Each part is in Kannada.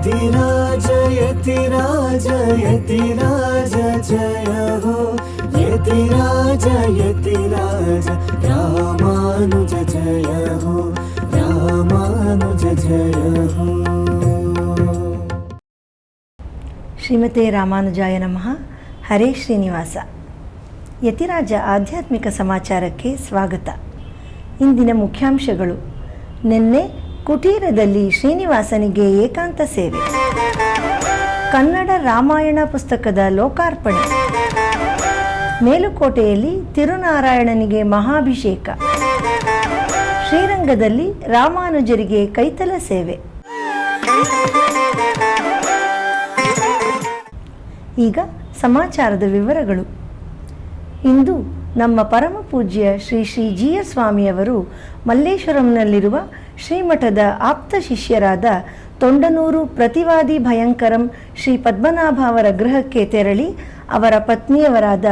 यतिराज यतिराज यतिराज जय हो यतिराज यतिराज रामानुज जय हो रामानुज जय हो। ಶ್ರೀಮತೆ ರಾಮಾನುಜಾಯ ನಮಃ. ಹರೇ ಶ್ರೀನಿವಾಸ. ಯತಿರಾಜ ಆಧ್ಯಾತ್ಮಿಕ ಸಮಾಚಾರಕ್ಕೆ ಸ್ವಾಗತ. ಇಂದಿನ ಮುಖ್ಯಾಂಶಗಳು. ನಿನ್ನೆ ಕುಟೀರದಲ್ಲಿ ಶ್ರೀನಿವಾಸನಿಗೆ ಏಕಾಂತ ಸೇವೆ, ಕನ್ನಡ ರಾಮಾಯಣ ಪುಸ್ತಕದ ಲೋಕಾರ್ಪಣೆ, ಮೇಲುಕೋಟೆಯಲ್ಲಿ ತಿರುನಾರಾಯಣನಿಗೆ ಮಹಾಭಿಷೇಕ, ಶ್ರೀರಂಗದಲ್ಲಿ ರಾಮಾನುಜರಿಗೆ ಕೈತಲ ಸೇವೆ. ಈಗ ಸಮಾಚಾರದ ವಿವರಗಳು. ಇಂದು ನಮ್ಮ ಪರಮ ಪೂಜ್ಯ ಶ್ರೀ ಶ್ರೀ ಜಿ.ಎಸ್. ಸ್ವಾಮಿಯವರು ಮಲ್ಲೇಶ್ವರಂನಲ್ಲಿರುವ ಶ್ರೀಮಠದ ಆಪ್ತ ಶಿಷ್ಯರಾದ ತೊಂಡನೂರು ಪ್ರತಿವಾದಿ ಭಯಂಕರಂ ಶ್ರೀ ಪದ್ಮನಾಭ ಅವರ ಗೃಹಕ್ಕೆ ತೆರಳಿ ಅವರ ಪತ್ನಿಯವರಾದ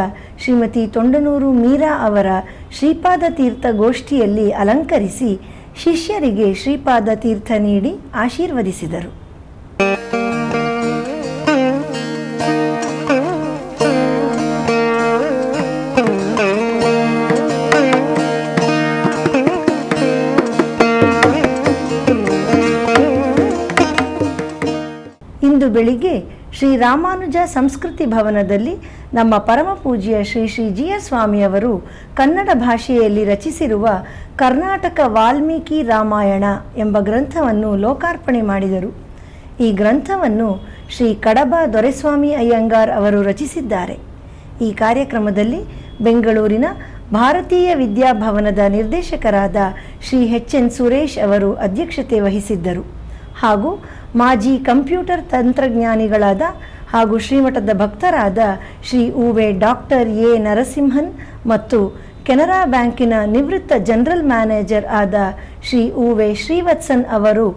ಶ್ರೀಮತಿ ತೊಂಡನೂರು ಮೀರಾ ಅವರ ಶ್ರೀಪಾದ ತೀರ್ಥ ಗೋಷ್ಠಿಯಲ್ಲಿ ಅಲಂಕರಿಸಿ ಶಿಷ್ಯರಿಗೆ ಶ್ರೀಪಾದ ತೀರ್ಥ ನೀಡಿ ಆಶೀರ್ವದಿಸಿದರು. ಇಂದು ಬೆಳಿಗ್ಗೆ ಶ್ರೀ ರಾಮಾನುಜ ಸಂಸ್ಕೃತಿ ಭವನದಲ್ಲಿ ನಮ್ಮ ಪರಮ ಪೂಜ್ಯ ಶ್ರೀ ಶ್ರೀ ಜಿ.ಎಸ್. ಸ್ವಾಮಿಯವರು ಕನ್ನಡ ಭಾಷೆಯಲ್ಲಿ ರಚಿಸಿರುವ ಕರ್ನಾಟಕ ವಾಲ್ಮೀಕಿ ರಾಮಾಯಣ ಎಂಬ ಗ್ರಂಥವನ್ನು ಲೋಕಾರ್ಪಣೆ ಮಾಡಿದರು. ಈ ಗ್ರಂಥವನ್ನು ಶ್ರೀ ಕಡಬ ದೊರೆಸ್ವಾಮಿ ಅಯ್ಯಂಗಾರ್ ಅವರು ರಚಿಸಿದ್ದಾರೆ. ಈ ಕಾರ್ಯಕ್ರಮದಲ್ಲಿ ಬೆಂಗಳೂರಿನ ಭಾರತೀಯ ವಿದ್ಯಾಭವನದ ನಿರ್ದೇಶಕರಾದ ಶ್ರೀ ಎಚ್.ಎನ್. ಸುರೇಶ್ ಅವರು ಅಧ್ಯಕ್ಷತೆ ವಹಿಸಿದ್ದರು. ಹಾಗೂ ಮಾಜಿ ಕಂಪ್ಯೂಟರ್ ತಂತ್ರಜ್ಞಾನಿಗಳಾದ ಹಾಗೂ ಶ್ರೀಮಠದ ಭಕ್ತರಾದ ಶ್ರೀ ಉವೆ ಡಾಕ್ಟರ್ ಎ ನರಸಿಂಹನ್ ಮತ್ತು ಕೆನರಾ ಬ್ಯಾಂಕಿನ ನಿವೃತ್ತ ಜನರಲ್ ಮ್ಯಾನೇಜರ್ ಆದ ಶ್ರೀ ಉವೆ ಶ್ರೀವತ್ಸನ್ ಅವರು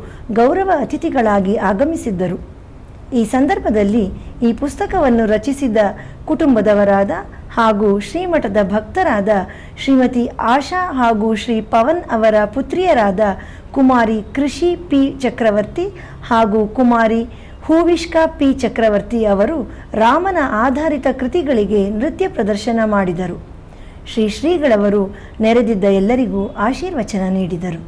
ಗೌರವ ಅತಿಥಿಗಳಾಗಿ ಆಗಮಿಸಿದ್ದರು. ಈ ಸಂದರ್ಭದಲ್ಲಿ ಈ ಪುಸ್ತಕವನ್ನು ರಚಿಸಿದ ಕುಟುಂಬದವರಾದ ಹಾಗೂ ಶ್ರೀಮಠದ ಭಕ್ತರಾದ ಶ್ರೀಮತಿ ಆಶಾ ಹಾಗೂ ಶ್ರೀ ಪವನ್ ಅವರ ಪುತ್ರಿಯರಾದ ಕುಮಾರಿ ಕೃಷಿ ಪಿ ಚಕ್ರವರ್ತಿ ಹಾಗೂ ಕುಮಾರಿ ಹೂವಿಷ್ಕಾ ಪಿ ಚಕ್ರವರ್ತಿ ಅವರು ರಾಮನ ಆಧಾರಿತ ಕೃತಿಗಳಿಗೆ ನೃತ್ಯ ಪ್ರದರ್ಶನ ಮಾಡಿದರು. ಶ್ರೀಗಳವರು ನೆರೆದಿದ್ದ ಎಲ್ಲರಿಗೂ ಆಶೀರ್ವಚನ ನೀಡಿದರು.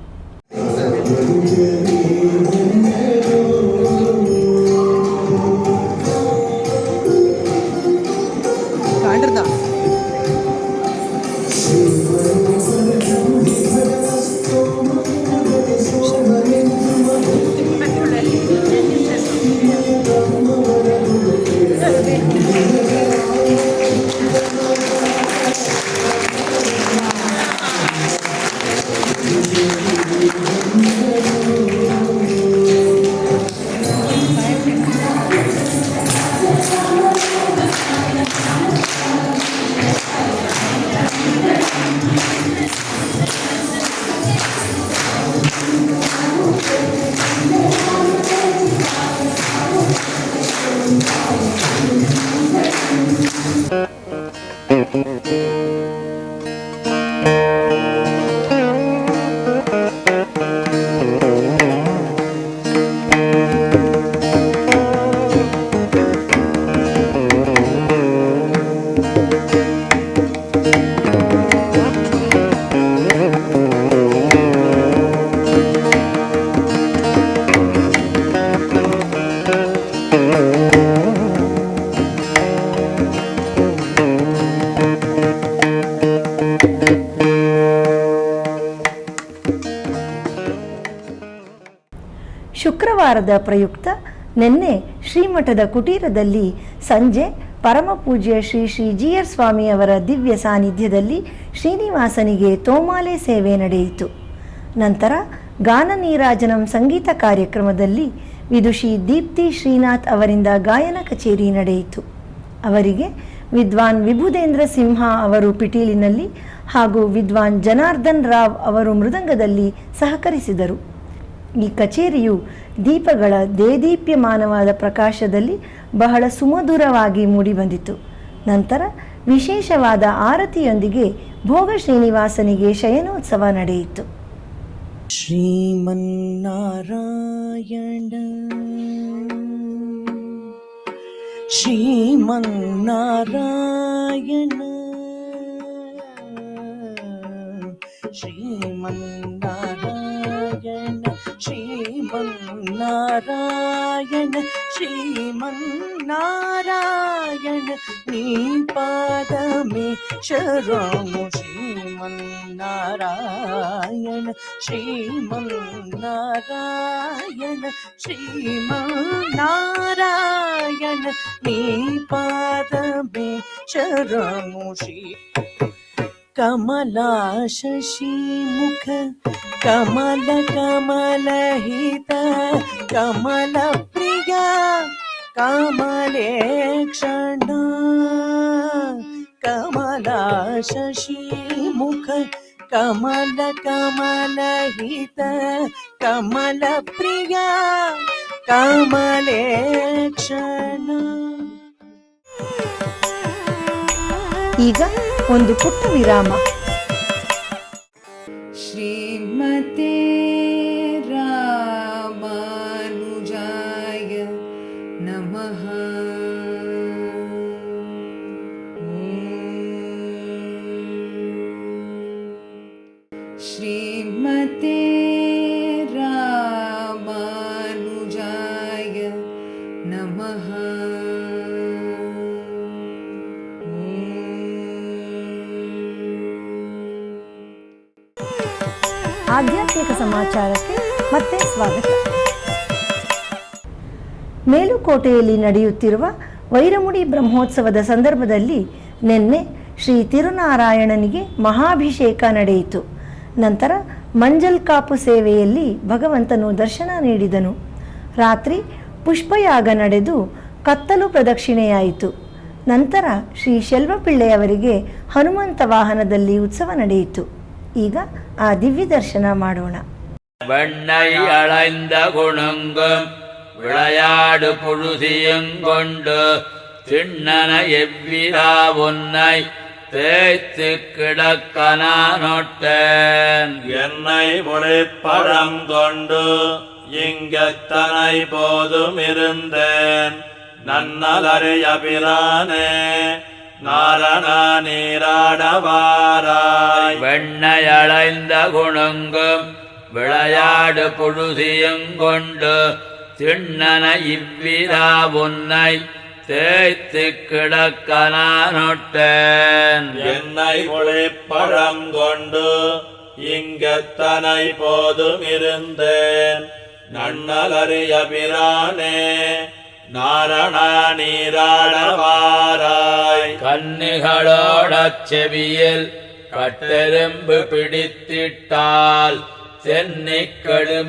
ಶುಕ್ರವಾರದ ಪ್ರಯುಕ್ತ ನಿನ್ನೆ ಶ್ರೀಮಠದ ಕುಟೀರದಲ್ಲಿ ಸಂಜೆ ಪರಮ ಪೂಜ್ಯ ಶ್ರೀ ಶ್ರೀ ಜಿ.ಎಸ್. ಸ್ವಾಮಿಯವರ ದಿವ್ಯ ಸಾನ್ನಿಧ್ಯದಲ್ಲಿ ಶ್ರೀನಿವಾಸನಿಗೆ ತೋಮಾಲೆ ಸೇವೆ ನಡೆಯಿತು. ನಂತರ ಗಾನ ನೀರಾಜನಂ ಸಂಗೀತ ಕಾರ್ಯಕ್ರಮದಲ್ಲಿ ವಿದುಷಿ ದೀಪ್ತಿ ಶ್ರೀನಾಥ್ ಅವರಿಂದ ಗಾಯನ ಕಚೇರಿ ನಡೆಯಿತು. ಅವರಿಗೆ ವಿದ್ವಾನ್ ವಿಭುದೇಂದ್ರ ಸಿಂಹ ಅವರು ಪಿಟೀಲಿನಲ್ಲಿ ಹಾಗೂ ವಿದ್ವಾನ್ ಜನಾರ್ದನ್ ರಾವ್ ಅವರು ಮೃದಂಗದಲ್ಲಿ ಸಹಕರಿಸಿದರು. ಈ ಕಚೇರಿಯು ದೀಪಗಳ ದೇದೀಪ್ಯಮಾನವಾದ ಪ್ರಕಾಶದಲ್ಲಿ ಬಹಳ ಸುಮಧುರವಾಗಿ ಮೂಡಿಬಂದಿತು. ನಂತರ ವಿಶೇಷವಾದ ಆರತಿಯೊಂದಿಗೆ ಭೋಗ ಶ್ರೀನಿವಾಸನಿಗೆ ಶಯನೋತ್ಸವ ನಡೆಯಿತು. ಶ್ರೀಮನ್ನಾರಾಯಣ ಶ್ರೀಮನ್ನಾರಾಯಣ ಶ್ರೀಮನ್ನಾರಾಯಣ ಶ್ರೀಮನ್ನಾರಾಯಣ ಶ್ರೀಮನ್ನಾರಾಯಣ ನೀ ಪಾದಮೇ ಶರಣು ಶ್ರೀಮನ್ನಾರಾಯಣ ಶ್ರೀಮನ್ನಾರಾಯಣ ಶ್ರೀಮನ್ನಾರಾಯಣ ನೀ ಪಾದಮೇ ಶರಣು ಶ್ರೀ ಕಮಲಾ ಶಶಿಮುಖ ಕಮಲ ಕಮಲಹಿತ ಕಮಲ ಪ್ರಿಯ ಕಮಲೇಕ್ಷಣ ಕಮಲಾ ಶಶಿಮುಖ ಕಮಲ ಕಮಲಹಿತ ಕಮಲ ಪ್ರಿಯ ಕಮಲೇಕ್ಷಣ. ಈಗ ಒಂದು ಪುಟ್ಟ ವಿರಾಮ. ಶ್ರೀಮತೆ ರಾಮಾನುಜಾಯ ನಮಃ. ಶ್ರೀಮತೆ ರಾಮಾನುಜಾಯ ನಮಃ. ಆಧ್ಯಾತ್ಮಿಕ ಸಮಾಚಾರಕ್ಕೆ ಮತ್ತೆ ಸ್ವಾಗತ. ಮೇಲುಕೋಟೆಯಲ್ಲಿ ನಡೆಯುತ್ತಿರುವ ವೈರಮುಡಿ ಬ್ರಹ್ಮೋತ್ಸವದ ಸಂದರ್ಭದಲ್ಲಿ ನಿನ್ನೆ ಶ್ರೀ ತಿರುನಾರಾಯಣನಿಗೆ ಮಹಾಭಿಷೇಕ ನಡೆಯಿತು. ನಂತರ ಮಂಜಲ್ ಕಾಪು ಸೇವೆಯಲ್ಲಿ ಭಗವಂತನು ದರ್ಶನ ನೀಡಿದನು. ರಾತ್ರಿ ಪುಷ್ಪಯಾಗ ನಡೆದು ಕತ್ತಲು ಪ್ರದಕ್ಷಿಣೆಯಾಯಿತು. ನಂತರ ಶ್ರೀ ಶೆಲ್ವಪಿಳ್ಳೆಯವರಿಗೆ ಹನುಮಂತ ವಾಹನದಲ್ಲಿ ಉತ್ಸವ ನಡೆಯಿತು. ಈಗ ಆ ದಿವ್ಯ ದರ್ಶನ ಮಾಡೋಣ. வெண்ணை அளைந்த குணங்கும் விளையாடு புழுதியங்கொண்டு திண்ணன எவ்விரா உன்னை தேய்த்து கிடக்கனானொட்டேன் என்னை முளைப்பழம் கொண்டு இங்கத்தனை போதும் இருந்தேன் நன்னலரை அபிரானே நாரணா நீராடவாராய் வெண்ணையளைந்த குணங்கும் விளையாடு புழுதியங்கொண்டு திண்ணன இவ்விரா உன்னை தேய்த்து கிடக்கனானொட்டேன் என்னை முளைப்பழம் கொண்டு இங்கத்தனை போதும் இருந்தேன் நன்னலரை அபிரானே நாரணா நீராடவாராய் கன்னிகளோடச் செவியில் கட்டெரும்பு பிடித்திட்டால் தென்னிக்கெடுமாகில்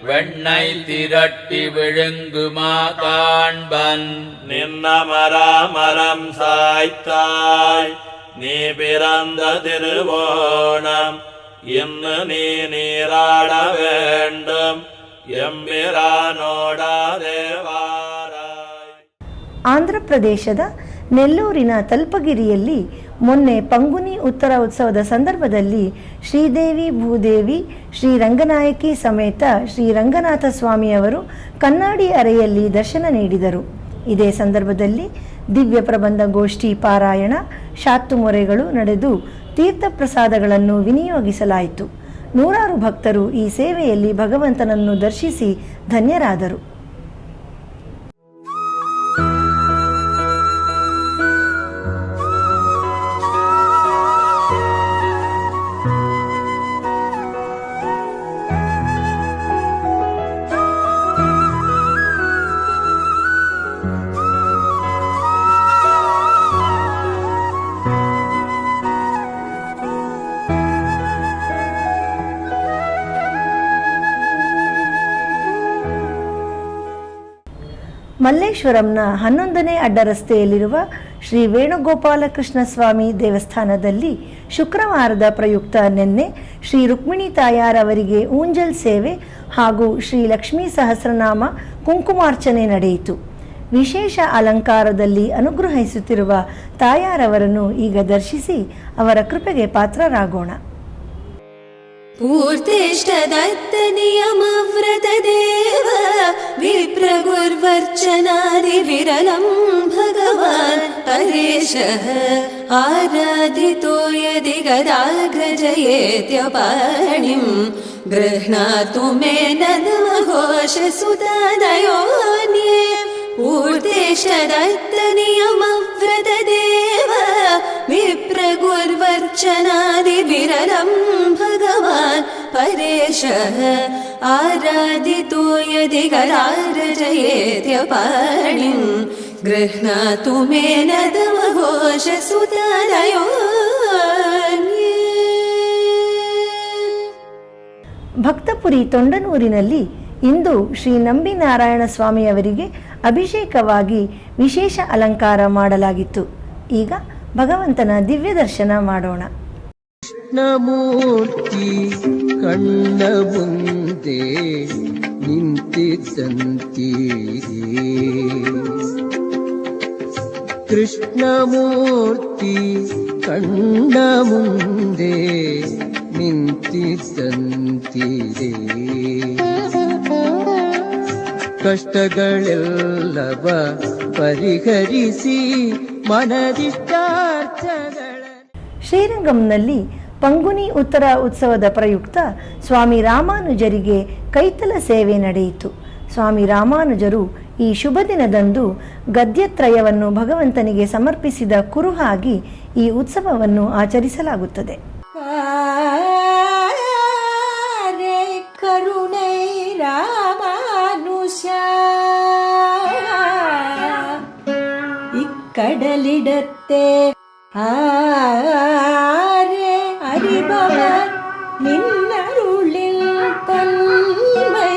வெண்ணை திரட்டி விழுங்குமா காண்பன் நின்னமராமரம் சாய்த்தாய் நீ பிறந்த திருவோணம் இன்னு நீ நீராட வேண்டும் ಎಂಬಿರಾನೋಡಾದೇವಾರಾಯ್. ಆಂಧ್ರ ಪ್ರದೇಶದ ನೆಲ್ಲೂರಿನ ತಲ್ಪಗಿರಿಯಲ್ಲಿ ಮೊನ್ನೆ ಪಂಗುನಿ ಉತ್ತರ ಉತ್ಸವದ ಸಂದರ್ಭದಲ್ಲಿ ಶ್ರೀದೇವಿ ಭೂದೇವಿ ಶ್ರೀ ರಂಗನಾಯಕಿ ಸಮೇತ ಶ್ರೀ ರಂಗನಾಥ ಸ್ವಾಮಿಯವರು ಕಣ್ಣಾಡಿ ಅರೆಯಲ್ಲಿ ದರ್ಶನ ನೀಡಿದರು. ಇದೇ ಸಂದರ್ಭದಲ್ಲಿ ದಿವ್ಯ ಪ್ರಬಂಧ ಗೋಷ್ಠಿ ಪಾರಾಯಣ ಶಾತ್ತುಮೊರೆಗಳು ನಡೆದು ತೀರ್ಥ ಪ್ರಸಾದಗಳನ್ನು ವಿನಿಯೋಗಿಸಲಾಯಿತು. ನೂರಾರು ಭಕ್ತರು ಈ ಸೇವೆಯಲ್ಲಿ ಭಗವಂತನನ್ನು ದರ್ಶಿಸಿ ಧನ್ಯರಾದರು. ಮಲ್ಲೇಶ್ವರಂನ 11ನೇ ಅಡ್ಡ ರಸ್ತೆಯಲ್ಲಿರುವ ಶ್ರೀ ವೇಣುಗೋಪಾಲಕೃಷ್ಣ ಸ್ವಾಮಿ ದೇವಸ್ಥಾನದಲ್ಲಿ ಶುಕ್ರವಾರದ ಪ್ರಯುಕ್ತ ನಿನ್ನೆ ಶ್ರೀ ರುಕ್ಮಿಣಿ ತಾಯಾರವರಿಗೆ ಊಂಜಲ್ ಸೇವೆ ಹಾಗೂ ಶ್ರೀ ಲಕ್ಷ್ಮೀ ಸಹಸ್ರನಾಮ ಕುಂಕುಮಾರ್ಚನೆ ನಡೆಯಿತು. ವಿಶೇಷ ಅಲಂಕಾರದಲ್ಲಿ ಅನುಗ್ರಹಿಸುತ್ತಿರುವ ತಾಯಾರವರನ್ನು ಈಗ ದರ್ಶಿಸಿ ಅವರ ಕೃಪೆಗೆ ಪಾತ್ರರಾಗೋಣ. पूर्तिष्ठ दत्त नियम व्रत देव विप्रगुर्वर्चनादिविरलं भगवान् परेशः आराधितो यदि गदाग्रजयेत्यपाणिं गृह्णातु मे नदमघोषसुतादयोन्ये पूर्तेशदत्तनियमव्रतदेव विप्रगुर्वर्चनादिविरलं भगवान् परेशः आराधितो यदि गदाग्रजयेत्यपाणिं गृह्णातु मे नदमघोषसुतादयोन्ये. ಭಕ್ತಪುರಿ ತೊಂಡನೂರಿನಲ್ಲಿ ಇಂದು ಶ್ರೀ ನಂಬಿನಾರಾಯಣ ಸ್ವಾಮಿಯವರಿಗೆ ಅಭಿಷೇಕವಾಗಿ ವಿಶೇಷ ಅಲಂಕಾರ ಮಾಡಲಾಗಿತ್ತು. ಈಗ ಭಗವಂತನ ದಿವ್ಯ ದರ್ಶನ ಮಾಡೋಣ. ಕೃಷ್ಣಮೂರ್ತಿ ಕಣ್ಣ ಮುಂದೆ ನಿಂತಿದ್ದಂತೀರಿ, ಕೃಷ್ಣಮೂರ್ತಿ ಕಣ್ಣ ಮುಂದೆ ನಿಂತಿದ್ದಂತೀರಿ, ಕಷ್ಟಗಳೆಲ್ಲವ ಪರಿಹರಿಸಿ ಮನದಿಷ್ಟಾರ್ಥಗಳ. ಶ್ರೀರಂಗಂನಲ್ಲಿ ಪಂಗುನಿ ಉತ್ತರ ಉತ್ಸವದ ಪ್ರಯುಕ್ತ ಸ್ವಾಮಿ ರಾಮಾನುಜರಿಗೆ ಕೈತಲ ಸೇವೆ ನಡೆಯಿತು. ಸ್ವಾಮಿ ರಾಮಾನುಜರು ಈ ಶುಭ ದಿನದಂದು ಗದ್ಯತ್ರಯವನ್ನು ಭಗವಂತನಿಗೆ ಸಮರ್ಪಿಸಿದ ಕುರುಹಾಗಿ ಈ ಉತ್ಸವವನ್ನು ಆಚರಿಸಲಾಗುತ್ತದೆ. ಕರುಣೈ ರಾಮಾನುಷ ಇಕ್ಕಡಲಿಡತ್ತೆ ಆರೆ ಅರಿಬವ நின்னருளில் தன்மை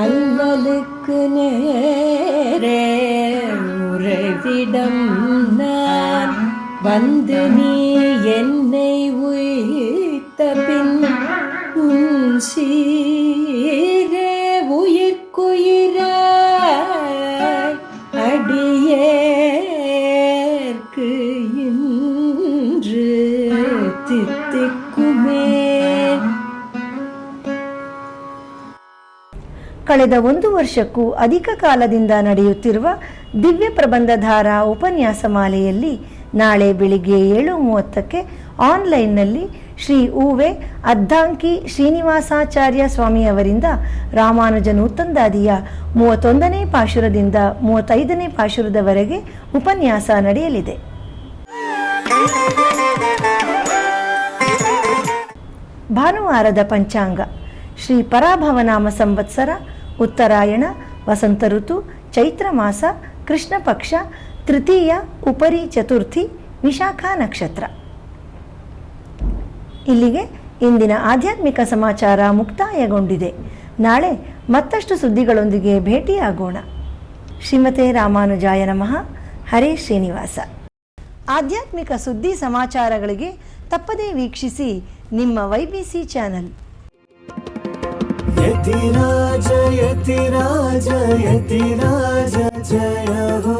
அல்லலுக்கு நேரே உறைவிடம் நான் வந்து நீ என்னை உயிர்த்த பின் உன் சீரே உயிர்க்குயிராய் அடியேற்கு இன்று தித்திக்குமே. ಕಳೆದ 1 ವರ್ಷಕ್ಕೂ ಅಧಿಕ ಕಾಲದಿಂದ ನಡೆಯುತ್ತಿರುವ ದಿವ್ಯ ಪ್ರಬಂಧಧಾರ ಉಪನ್ಯಾಸ ಮಾಲೆಯಲ್ಲಿ ನಾಳೆ ಬೆಳಿಗ್ಗೆ 7:30ಕ್ಕೆ ಆನ್ಲೈನ್ನಲ್ಲಿ ಶ್ರೀ ಉವೆ ಅದ್ಧಾಂಕಿ ಶ್ರೀನಿವಾಸಾಚಾರ್ಯ ಸ್ವಾಮಿಯವರಿಂದ ರಾಮಾನುಜ ನೂತಂದಾದಿಯ 31ನೇ ಪಾಶುರದಿಂದ 35ನೇ ಪಾಶುರದವರೆಗೆ ಉಪನ್ಯಾಸ ನಡೆಯಲಿದೆ. ಭಾನುವಾರದ ಪಂಚಾಂಗ ಶ್ರೀ ಪರಾಭವನಾಮ ಸಂವತ್ಸರ ಉತ್ತರಾಯಣ ವಸಂತ ಋತು ಚೈತ್ರ ಮಾಸ ಕೃಷ್ಣ ಪಕ್ಷ ತೃತೀಯ ಉಪರಿ ಚತುರ್ಥಿ ವಿಶಾಖ ನಕ್ಷತ್ರ. ಇಲ್ಲಿಗೆ ಇಂದಿನ ಆಧ್ಯಾತ್ಮಿಕ ಸಮಾಚಾರ ಮುಕ್ತಾಯಗೊಂಡಿದೆ. ನಾಳೆ ಮತ್ತಷ್ಟು ಸುದ್ದಿಗಳೊಂದಿಗೆ ಭೇಟಿಯಾಗೋಣ. ಶ್ರೀಮತೆ ರಾಮಾನುಜಾಯ ನಮಃ. ಹರೇ ಶ್ರೀನಿವಾಸ. ಆಧ್ಯಾತ್ಮಿಕ ಸುದ್ದಿ ಸಮಾಚಾರಗಳಿಗೆ ತಪ್ಪದೇ ವೀಕ್ಷಿಸಿ ನಿಮ್ಮ YBC ಚಾನಲ್. ಯತಿರಾಜ ಯತಿರಾಜ ಯತಿರಾಜ ಜಯ ಹೋ,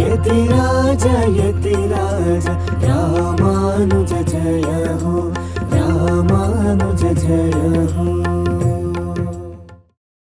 ಯತಿರಾಜ ಯತಿರಾಜ ರಾಮಾನುಜ ಜಯ ಹೋ, ರಾಮಾನುಜ ಜಯ ಹೋ.